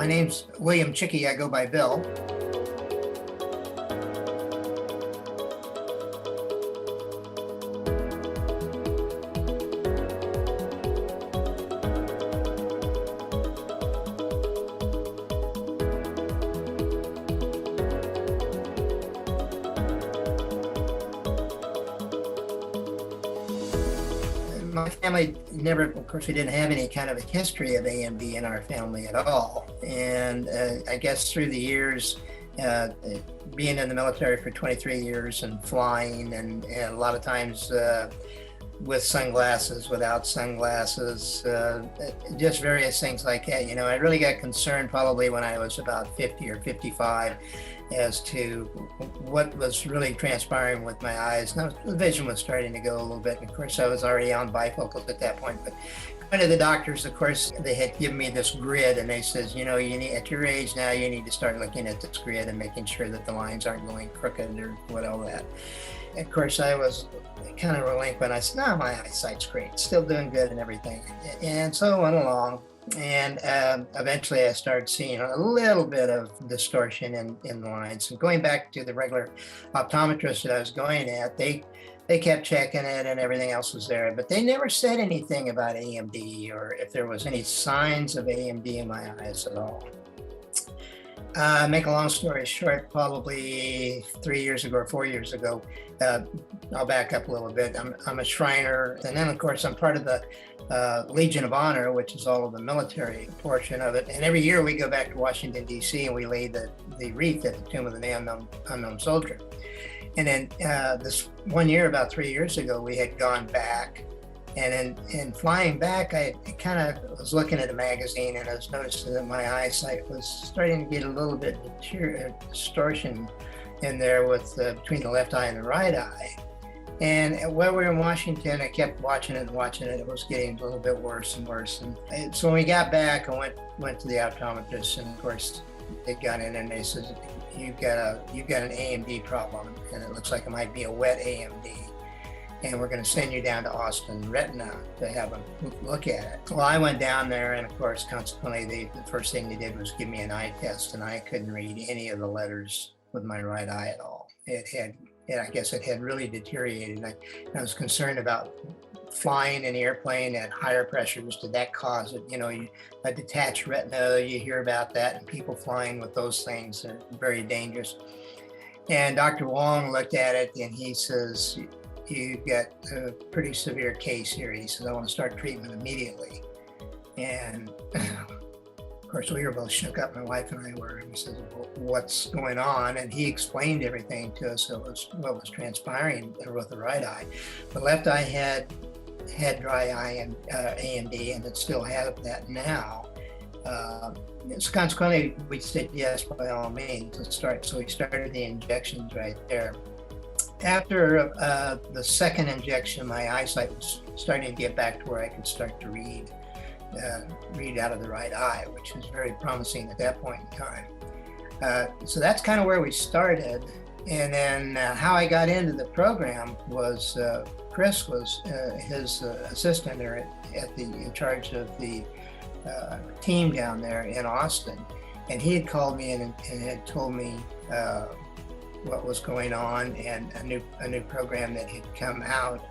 My name's William Chicky. I go by Bill. My family never, of course, we didn't have any kind of a history of AMD in our family at all. And I guess through the years, being in the military for 23 years and flying, and a lot of times with sunglasses, without sunglasses, just various things like that. You know, I really got concerned probably when I was about 50 or 55 as to what was really transpiring with my eyes. Now, the vision was starting to go a little bit. And of course, I was already on bifocals at that point. But going to the doctors, of course, they had given me this grid, and they says, you know, you need, at your age now, you need to start looking at this grid and making sure that the lines aren't going crooked or what all that. And of course, I was kind of relinquent. I said, no, my eyesight's great, still doing good and everything. And so I went along. And eventually I started seeing a little bit of distortion in the lines. And going back to the regular optometrist that I was going at, they kept checking it and everything else was there, but they never said anything about AMD or if there was any signs of AMD in my eyes at all. Make a long story short, probably 3 years ago or 4 years ago, I'll back up a little bit. I'm a Shriner, and then of course I'm part of the Legion of Honor, which is all of the military portion of it. And every year we go back to Washington, D.C., and we lay the wreath at the tomb of the unknown soldier. And then this one year, about 3 years ago, we had gone back. And in flying back, I kind of was looking at a magazine, and I was noticing that my eyesight was starting to get a little bit distortion in there with between the left eye and the right eye. And while we were in Washington, I kept watching it and watching it. It was getting a little bit worse and worse. And so when we got back, I went to the optometrist, and of course they got in and they said, you've got an AMD problem, and it looks like it might be a wet AMD. And we're going to send you down to Austin Retina to have them look at it. Well, I went down there, and of course, consequently, the first thing they did was give me an eye test, and I couldn't read any of the letters with my right eye at all. I guess it had really deteriorated. I was concerned about flying in the airplane at higher pressures. Did that cause it? You know, a detached retina, you hear about that, and people flying with those things are very dangerous. And Dr. Wong looked at it, and he says, you've got a pretty severe case here. He says, I want to start treatment immediately. And of course, we were both shook up, my wife and I were, and he says, well, what's going on? And he explained everything to us. It was what was transpiring with the right eye. The left eye had dry eye and AMD, and it still has that now. So consequently, we said, yes, by all means, let's start. So we started the injections right there. After the second injection, my eyesight was starting to get back to where I could start to read out of the right eye, which was very promising at that point in time. So that's kind of where we started. And then how I got into the program was Chris was his assistant there in charge of the team down there in Austin. And he had called me in and had told me what was going on, and a new program that had come out,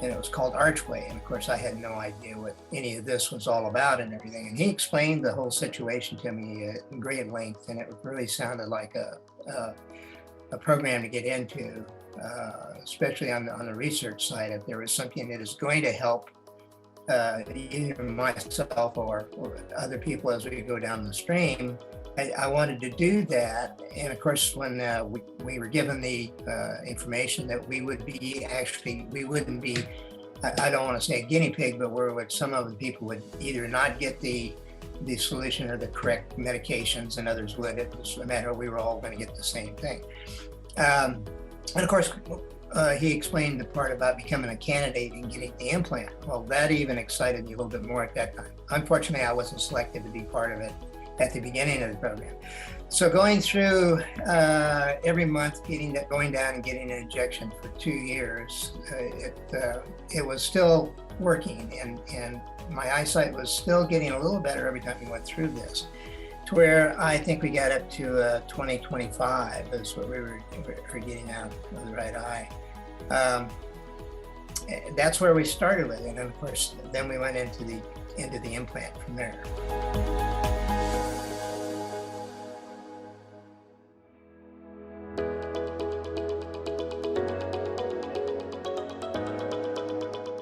and it was called Archway. And of course, I had no idea what any of this was all about and everything. And he explained the whole situation to me in great length, and it really sounded like a program to get into, especially on the research side. If there was something that is going to help either myself or other people as we go down the stream, I wanted to do that. And of course, when we were given the information that we wouldn't be, I don't want to say a guinea pig, but some of the people would either not get the solution or the correct medications, and others would. It was a matter of we were all going to get the same thing. And of course, he explained the part about becoming a candidate and getting the implant. Well, that even excited me a little bit more at that time. Unfortunately, I wasn't selected to be part of it at the beginning of the program. So going through every month, going down and getting an injection for 2 years, it was still working, and my eyesight was still getting a little better every time we went through this. to where I think we got up to 2025 is what we were getting out of the right eye. That's where we started with it, and of course, then we went into the implant from there.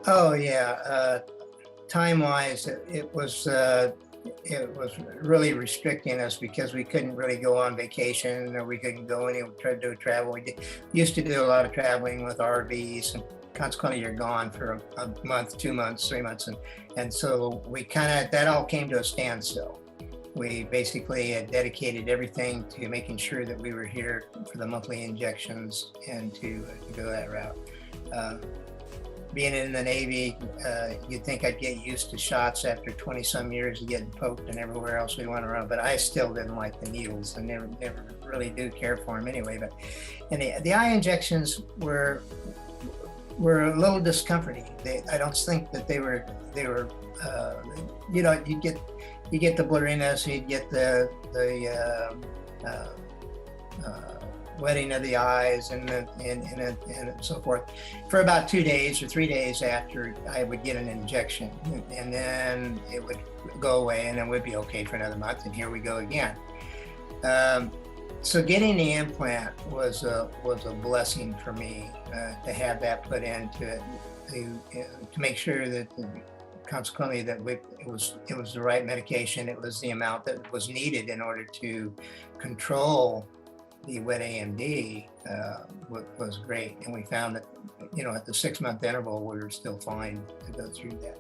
Oh yeah, time-wise, it was really restricting us because we couldn't really go on vacation, or we couldn't go anywhere, try to do travel. Used to do a lot of traveling with RVs, and consequently you're gone for a month, 2 months, 3 months, and so we that all came to a standstill. We basically had dedicated everything to making sure that we were here for the monthly injections and to go that route. Being in the Navy, you'd think I'd get used to shots after 20 some years of getting poked and everywhere else we went around, but I still didn't like the needles and never really do care for them anyway. But and the eye injections were a little discomforting. I don't think that they were you get the blurriness, you get the wetting of the eyes and so forth for about 2 days or 3 days after I would get an injection, and then it would go away, and then we'd be okay for another month, and here we go again. So getting the implant was a blessing for me, to have that put into it, to make sure that consequently that it was the right medication. It was the amount that was needed in order to control the wet AMD. Was great, and we found that at the 6-month interval we were still fine to go through that.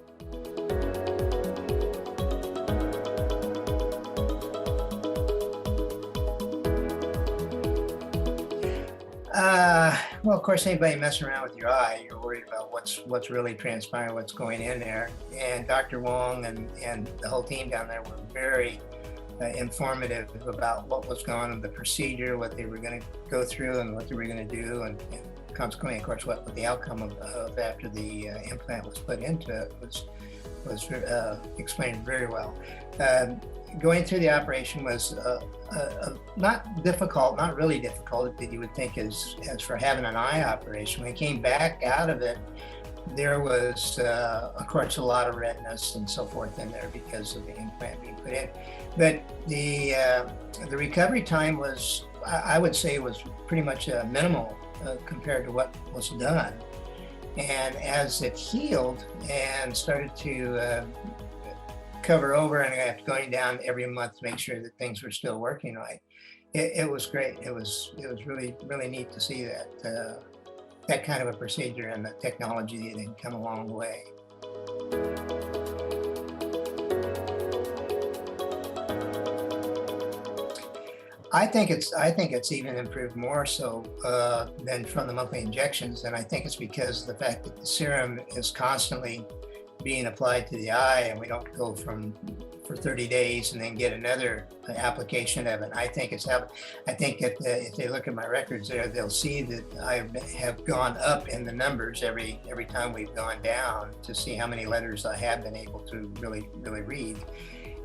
Well, of course, anybody messing around with your eye, you're worried about what's really transpiring, what's going in there. And Dr. Wong and the whole team down there were very informative about what was going on, the procedure, what they were going to go through, and what they were going to do, and consequently, of course, what the outcome of after the implant was put into it was explained very well. Going through the operation was not difficult, not really difficult that you would think as for having an eye operation. When we came back out of it, there was, of course, a lot of redness and so forth in there because of the implant being put in. But the recovery time was, I would say, was pretty much minimal compared to what was done. And as it healed and started to cover over, and I kept going down every month to make sure that things were still working right, it was great. It was really, really neat to see that kind of a procedure and the technology that had come a long way. I think it's even improved more so than from the monthly injections, and I think it's because of the fact that the serum is constantly being applied to the eye, and we don't go for 30 days and then get another application of it. I think that if they look at my records there, they'll see that I have gone up in the numbers every time we've gone down to see how many letters I have been able to really read.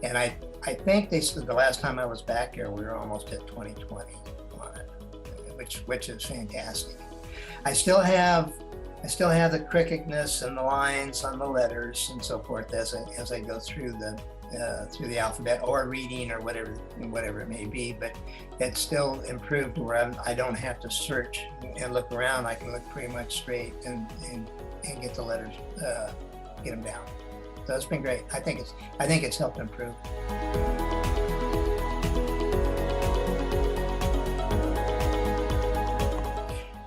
And I think they said the last time I was back here, we were almost at 20/20 on it, which is fantastic. I still have the crookedness and the lines on the letters and so forth as I go through the alphabet or reading or whatever it may be, but it's still improved where I don't have to search and look around. I can look pretty much straight and get the letters, get them down. So it's been great. I think it's helped improve.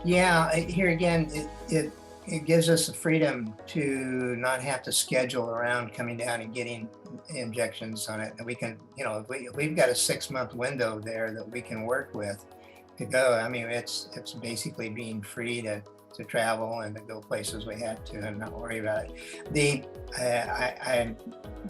Yeah, here again, it gives us the freedom to not have to schedule around coming down and getting injections on it. And we can, if we've got a 6-month window there that we can work with to go. I mean, it's basically being free to travel and to go places we have to and not worry about it. I'm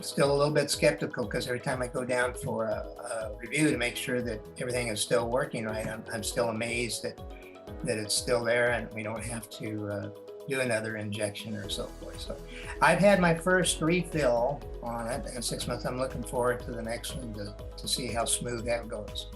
still a little bit skeptical because every time I go down for a review to make sure that everything is still working right, I'm still amazed that it's still there and we don't have to do another injection or so forth. So I've had my first refill on it in 6 months. I'm looking forward to the next one to see how smooth that goes.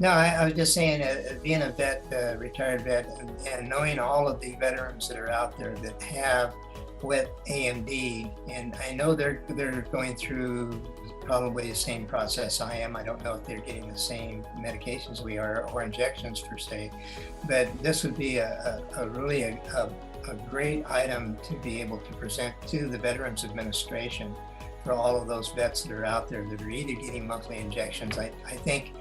No, I was just saying, being a vet, retired vet, and knowing all of the veterans that are out there that have wet AMD, and I know they're going through probably the same process I am. I don't know if they're getting the same medications we are or injections per se, but this would be a really a great item to be able to present to the Veterans Administration for all of those vets that are out there that are either getting monthly injections. I think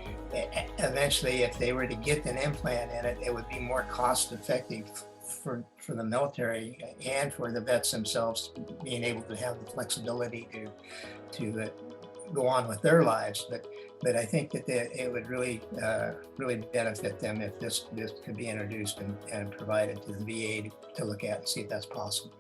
eventually, if they were to get an implant in it, it would be more cost effective for the military and for the vets themselves, being able to have the flexibility to go on with their lives. But I think that it would really benefit them if this could be introduced and provided to the VA to look at and see if that's possible.